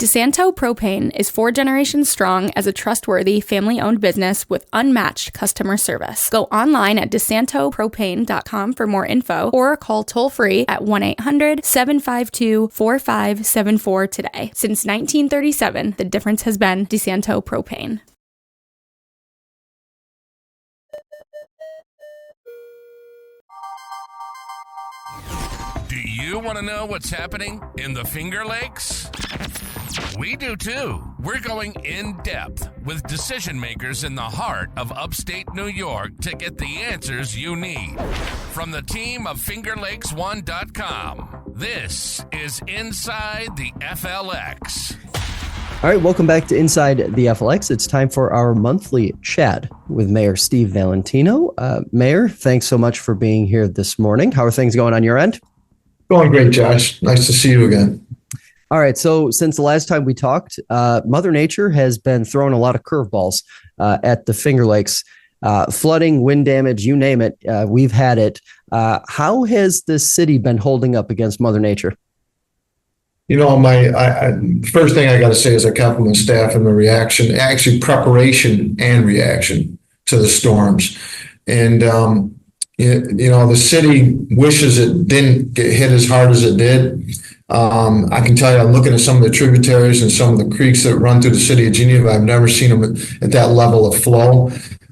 DeSanto Propane is 4 generations strong as a trustworthy, family-owned business with unmatched customer service. Go online at DeSantoPropane.com for more info or call toll-free at 1-800-752-4574 today. Since 1937, the difference has been DeSanto Propane. Do you want to know what's happening in the Finger Lakes? We do too. We're going in depth with decision makers in the heart of upstate New York to get the answers you need. From the team of FingerLakes1.com, this is Inside the FLX. All right, welcome back to Inside the FLX. It's time for our monthly chat with Mayor Steve Valentino. Mayor, thanks so much for being here this morning. How are things going on your end? Going great, Josh. Nice to see you again. All right. So since the last time we talked, Mother Nature has been throwing a lot of curveballs at the Finger Lakes. Flooding, wind damage, you name it. We've had it. How has the city been holding up against Mother Nature? You know, first thing I got to say is I compliment staff and the reaction, actually preparation and reaction to the storms. And, the city wishes it didn't get hit as hard as it did. I can tell you, I'm looking at some of the tributaries and some of the creeks that run through the city of Geneva. I've never seen them at that level of flow.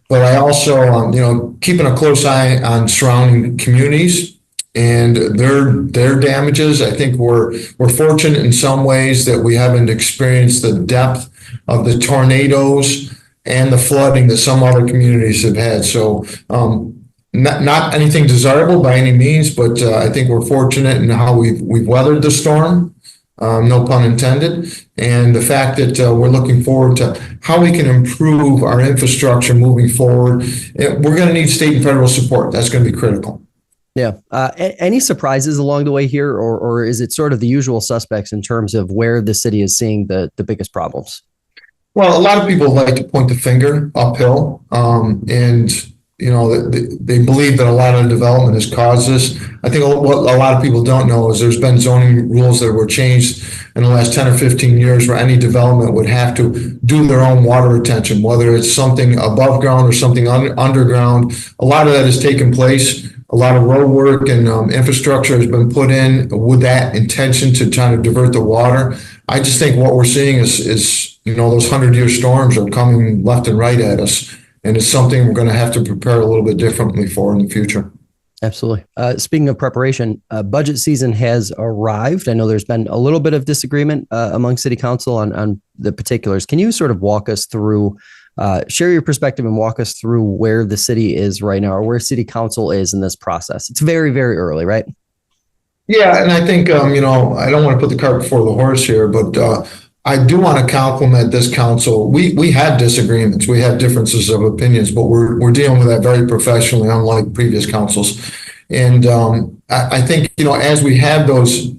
But I also, keeping a close eye on surrounding communities and their damages. I think we're fortunate in some ways that we haven't experienced the depth of the tornadoes and the flooding that some other communities have had. So, not anything desirable by any means, but I think we're fortunate in how we've weathered the storm, no pun intended, and the fact that we're looking forward to how we can improve our infrastructure moving forward. We're going to need state and federal support. That's going to be critical. Yeah. Any surprises along the way here, or is it sort of the usual suspects in terms of where the city is seeing the biggest problems? Well, a lot of people like to point the finger uphill, and they believe that a lot of development has caused this. I think what a lot of people don't know is there's been zoning rules that were changed in the last 10 or 15 years where any development would have to do their own water retention, whether it's something above ground or something underground. A lot of that has taken place. A lot of road work and infrastructure has been put in with that intention to try to divert the water. I just think what we're seeing is those 100-year storms are coming left and right at us. And it's something we're going to have to prepare a little bit differently for in the future. Absolutely. Speaking of preparation, budget season has arrived. I know there's been a little bit of disagreement among city council on the particulars. Can you sort of walk us through, share your perspective and walk us through where the city is right now or where city council is in this process? It's very, very early, right? Yeah. And I think, I don't want to put the cart before the horse here, but I do want to compliment this council. We have disagreements, we have differences of opinions, but we're dealing with that very professionally, unlike previous councils. And I think as we have those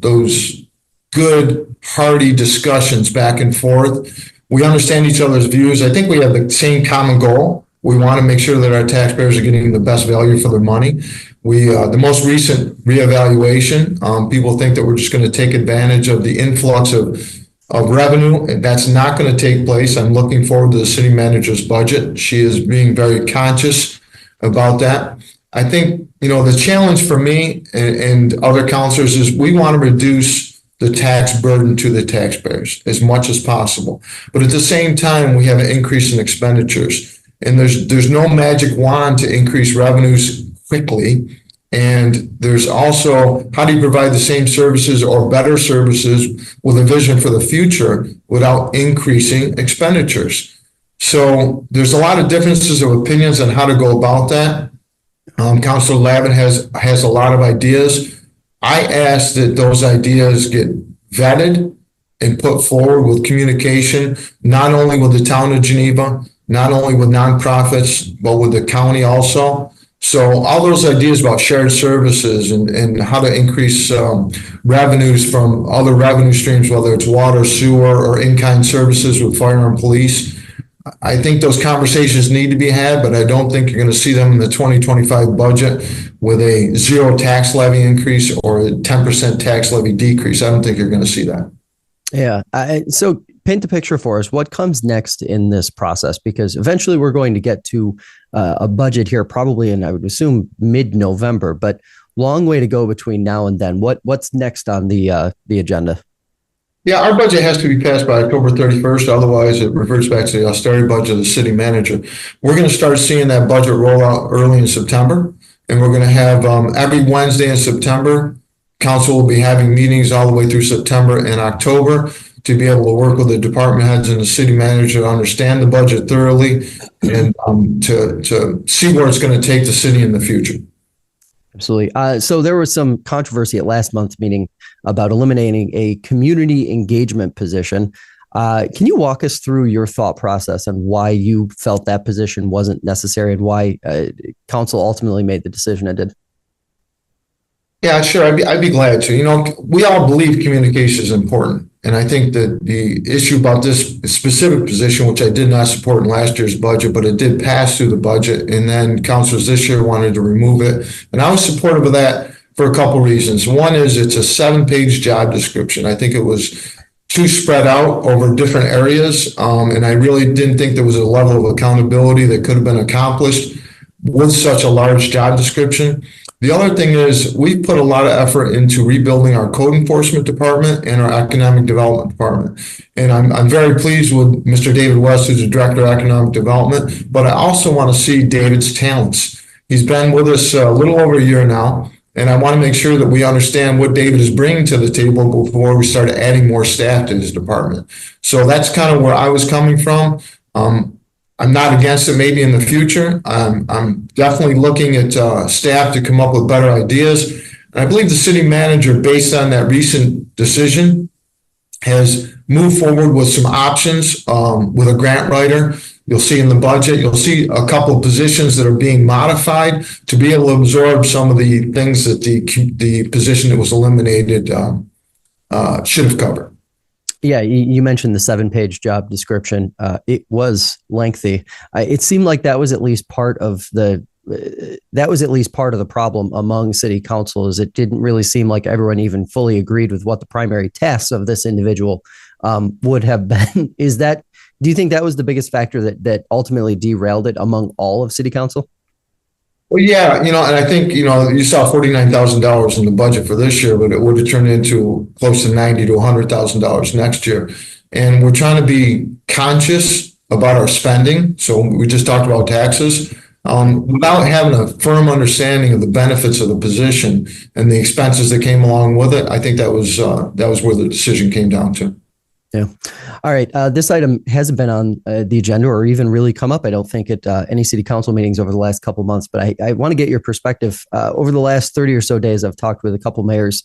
good, hearty discussions back and forth, we understand each other's views. I think we have the same common goal. We want to make sure that our taxpayers are getting the best value for their money. The most recent reevaluation, people think that we're just going to take advantage of the influx of revenue, and that's not going to take place. I'm looking forward to the city manager's budget. She is being very conscious about that. I think, the challenge for me and other councilors is we want to reduce the tax burden to the taxpayers as much as possible. But at the same time, we have an increase in expenditures, and there's no magic wand to increase revenues quickly. And there's also, how do you provide the same services or better services with a vision for the future without increasing expenditures? So there's a lot of differences of opinions on how to go about that. Councilor Lavin has a lot of ideas. I ask that those ideas get vetted and put forward with communication, not only with the town of Geneva, not only with nonprofits, but with the county also. So all those ideas about shared services and how to increase revenues from other revenue streams, whether it's water, sewer, or in-kind services with fire and police, I think those conversations need to be had, but I don't think you're going to see them in the 2025 budget with a 0 tax levy increase or a 10% tax levy decrease. I don't think you're going to see that. Yeah. So paint the picture for us. What comes next in this process? Because eventually we're going to get to a budget here, probably in, I would assume, mid-November, but long way to go between now and then. What's next on the agenda? Yeah, our budget has to be passed by October 31st. Otherwise, it reverts back to the austerity budget of the city manager. We're going to start seeing that budget roll out early in September. And we're going to have every Wednesday in September, council will be having meetings all the way through September and October to be able to work with the department heads and the city manager to understand the budget thoroughly and to see where it's going to take the city in the future. Absolutely. So there was some controversy at last month's meeting about eliminating a community engagement position. Can you walk us through your thought process and why you felt that position wasn't necessary and why council ultimately made the decision it did? Yeah, sure. I'd be glad to. You know, we all believe communication is important. And I think that the issue about this specific position, which I did not support in last year's budget, but it did pass through the budget. And then councilors this year wanted to remove it. And I was supportive of that for a couple of reasons. One is it's a 7-page job description. I think it was too spread out over different areas. And I really didn't think there was a level of accountability that could have been accomplished with such a large job description. The other thing is we put a lot of effort into rebuilding our code enforcement department and our economic development department. And I'm very pleased with Mr. David West, who's the director of economic development, but I also want to see David's talents. He's been with us a little over a year now, and I want to make sure that we understand what David is bringing to the table before we start adding more staff to his department. So that's kind of where I was coming from. I'm not against it maybe in the future. I'm definitely looking at staff to come up with better ideas. And I believe the city manager, based on that recent decision, has moved forward with some options with a grant writer. You'll see in the budget, you'll see a couple of positions that are being modified to be able to absorb some of the things that the position that was eliminated should have covered. Yeah, you mentioned the 7-page job description. It was lengthy. It seemed like that was at least part of the problem among city council. It didn't really seem like everyone even fully agreed with what the primary tasks of this individual would have been. Do you think that was the biggest factor that ultimately derailed it among all of city council? Well, yeah, and I think, you saw $49,000 in the budget for this year, but it would have turned into close to $90,000 to $100,000 next year. And we're trying to be conscious about our spending. So we just talked about taxes. Without having a firm understanding of the benefits of the position and the expenses that came along with it, I think that was where the decision came down to. Yeah. All right. This item hasn't been on the agenda or even really come up, I don't think, at any city council meetings over the last couple of months. But I want to get your perspective. Over the last 30 or so days, I've talked with a couple mayors,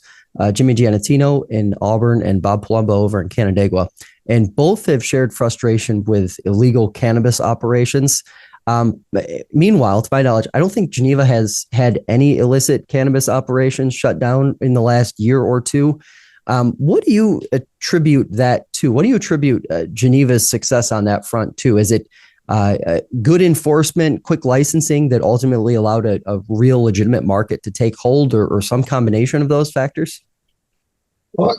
Jimmy Giannatino in Auburn and Bob Palumbo over in Canandaigua, and both have shared frustration with illegal cannabis operations. Meanwhile, to my knowledge, I don't think Geneva has had any illicit cannabis operations shut down in the last year or two. What do you attribute that to? What do you attribute Geneva's success on that front to? Is it good enforcement, quick licensing that ultimately allowed a real legitimate market to take hold, or some combination of those factors? Well,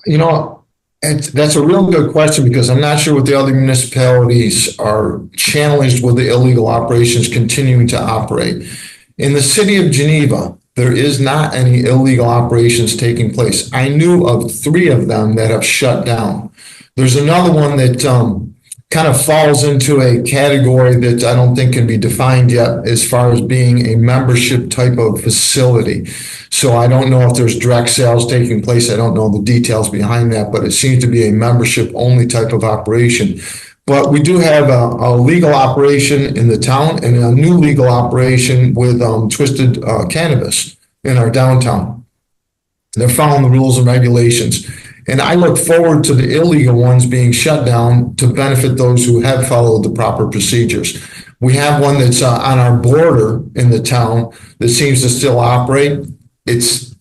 that's a real good question, because I'm not sure what the other municipalities are challenged with the illegal operations continuing to operate. In the city of Geneva, there is not any illegal operations taking place. I knew of 3 of them that have shut down. There's another one that kind of falls into a category that I don't think can be defined yet as far as being a membership type of facility. So I don't know if there's direct sales taking place. I don't know the details behind that, but it seems to be a membership only type of operation. But we do have a legal operation in the town and a new legal operation with Twisted Cannabis in our downtown. They're following the rules and regulations. And I look forward to the illegal ones being shut down to benefit those who have followed the proper procedures. We have one that's on our border in the town that seems to still operate. It's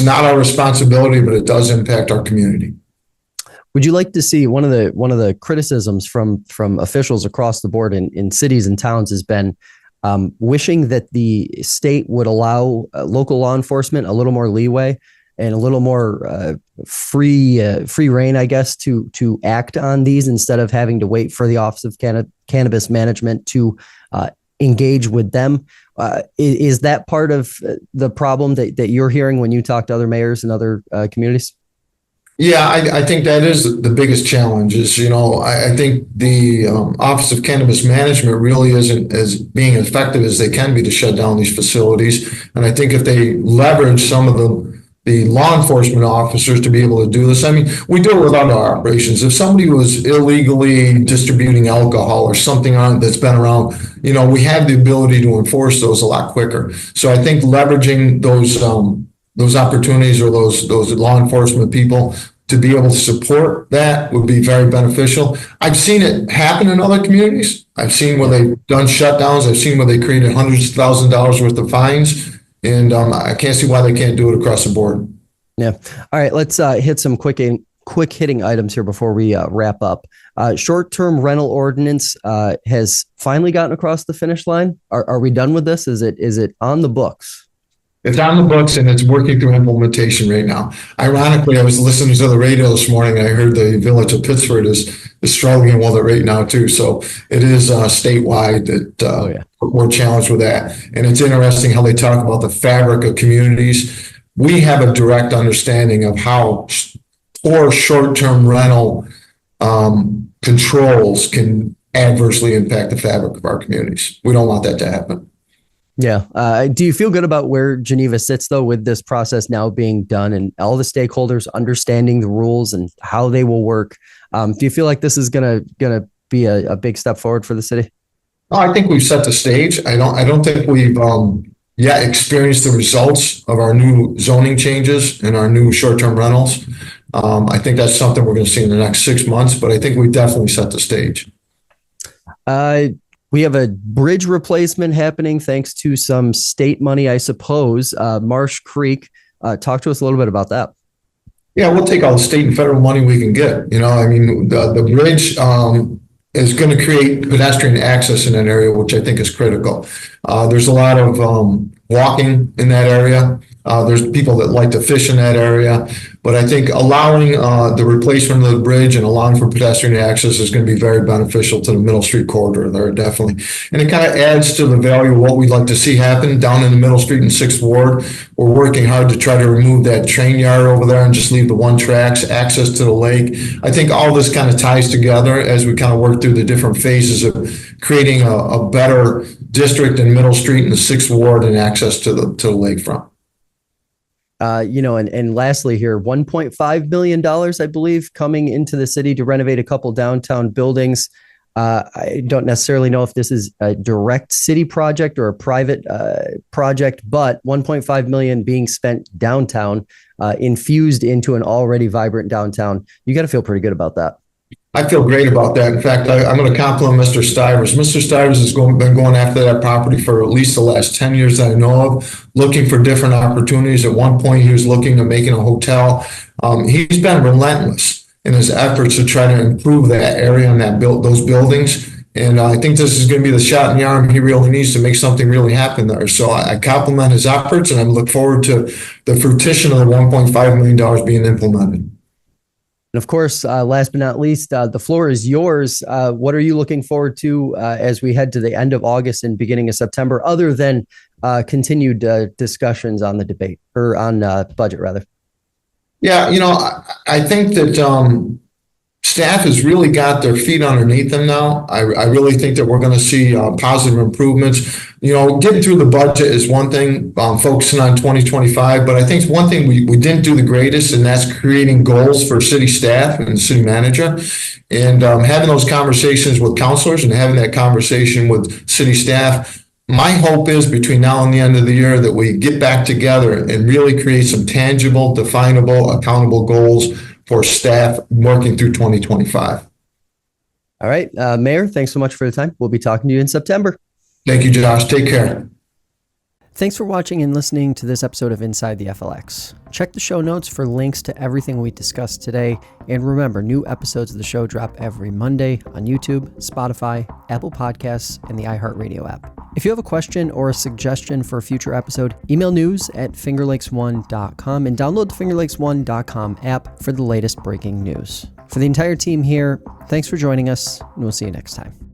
not our responsibility, but it does impact our community. Would you like to see one of the criticisms from officials across the board in cities and towns has been wishing that the state would allow local law enforcement a little more leeway and a little more free reign, I guess, to act on these instead of having to wait for the Office of Cannabis Management to engage with them. Is that part of the problem that you're hearing when you talk to other mayors and other communities? Yeah, I think that is the biggest challenge is, I think the Office of Cannabis Management really isn't as being effective as they can be to shut down these facilities. And I think if they leverage some of the law enforcement officers to be able to do this, I mean, we do it with other operations. If somebody was illegally distributing alcohol or something that's been around, we have the ability to enforce those a lot quicker. So I think leveraging those opportunities or those law enforcement people to be able to support that would be very beneficial. I've seen it happen in other communities. I've seen where they've done shutdowns. I've seen where they created hundreds of thousands of dollars worth of fines. And I can't see why they can't do it across the board. Yeah. All right. Let's hit some quick hitting items here before we wrap up. Short-term rental ordinance has finally gotten across the finish line. Are we done with this? Is it on the books? It's on the books and it's working through implementation right now. Ironically, I was listening to the radio this morning and I heard the village of Pittsford is struggling with it right now too. So it is statewide that we're challenged with that. And it's interesting how they talk about the fabric of communities. We have a direct understanding of how poor short-term rental controls can adversely impact the fabric of our communities. We don't want that to happen. Yeah. Do you feel good about where Geneva sits, though, with this process now being done and all the stakeholders understanding the rules and how they will work? Do you feel like this is gonna be a big step forward for the city? I think we've set the stage. I don't think we've yet experienced the results of our new zoning changes and our new short-term rentals. I think that's something we're going to see in the next 6 months, but I think we definitely set the stage. We have a bridge replacement happening thanks to some state money, I suppose. Marsh Creek. Talk to us a little bit about that. Yeah, we'll take all the state and federal money we can get. The bridge is going to create pedestrian access in that area, which I think is critical. There's a lot of walking in that area. There's people that like to fish in that area, but I think allowing the replacement of the bridge and allowing for pedestrian access is going to be very beneficial to the Middle Street corridor there, definitely. And it kind of adds to the value of what we'd like to see happen down in the Middle Street and 6th Ward. We're working hard to try to remove that train yard over there and just leave the one tracks access to the lake. I think all this kind of ties together as we kind of work through the different phases of creating a better district in Middle Street and the 6th Ward and access to the lakefront. And lastly here, $1.5 million, I believe, coming into the city to renovate a couple downtown buildings. I don't necessarily know if this is a direct city project or a private project, but $1.5 million being spent downtown, infused into an already vibrant downtown. You got to feel pretty good about that. I feel great about that. In fact, I'm going to compliment Mr. Stivers. Mr. Stivers has been going after that property for at least the last 10 years that I know of, looking for different opportunities. At one point, he was looking at making a hotel. He's been relentless in his efforts to try to improve that area and those buildings. And I think this is going to be the shot in the arm he really needs to make something really happen there. So I compliment his efforts, and I look forward to the fruition of the $1.5 million being implemented. And of course, last but not least, the floor is yours. What are you looking forward to as we head to the end of August and beginning of September, other than continued discussions on the debate or on budget, rather? Yeah, I think that staff has really got their feet underneath them now. I really think that we're going to see positive improvements. Getting through the budget is one thing, focusing on 2025, but I think one thing we didn't do the greatest, and that's creating goals for city staff and the city manager, and having those conversations with counselors and having that conversation with city staff. My hope is between now and the end of the year that we get back together and really create some tangible, definable, accountable goals for staff working through 2025. All right. Mayor, thanks so much for the time. We'll be talking to you in September. Thank you, Josh. Take care. Thanks for watching and listening to this episode of Inside the FLX. Check the show notes for links to everything we discussed today. And remember, new episodes of the show drop every Monday on YouTube, Spotify, Apple Podcasts, and the iHeartRadio app. If you have a question or a suggestion for a future episode, email news@fingerlakes1.com and download the fingerlakes1.com app for the latest breaking news. For the entire team here, thanks for joining us, and we'll see you next time.